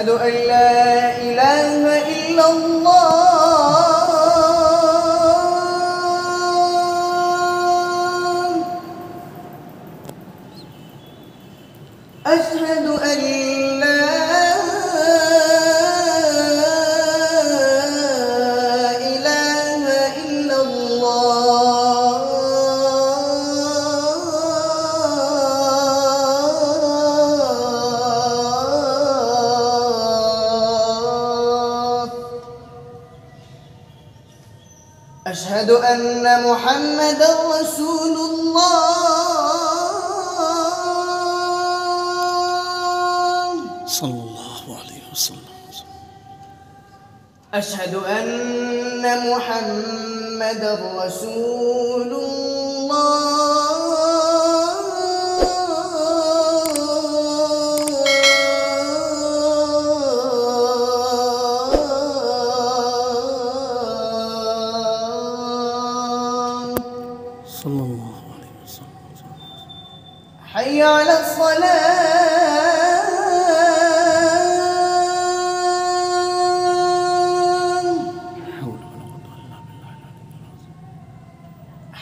أشهد أن لا إله إلا الله. أشهد أن لا إله إلا الله. أشهد أن محمدًا رسول الله. صلى الله عليه وسلم. أشهد أن محمدًا رسول الله. صلى الله عليه وسلم. حي على الصلاة.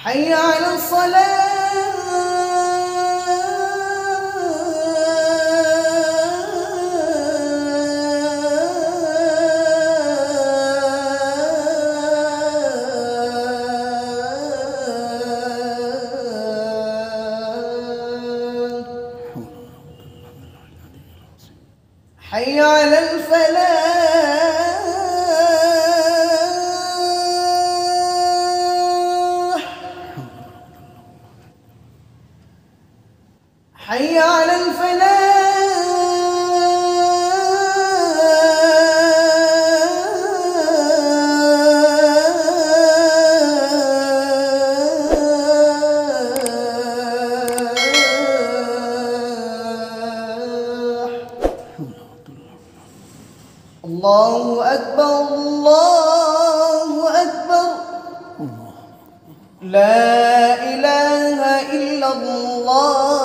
حي على الصلاة. حي على الفلاح. حي على الفلاح. الله أكبر الله أكبر. لا إله إلا الله.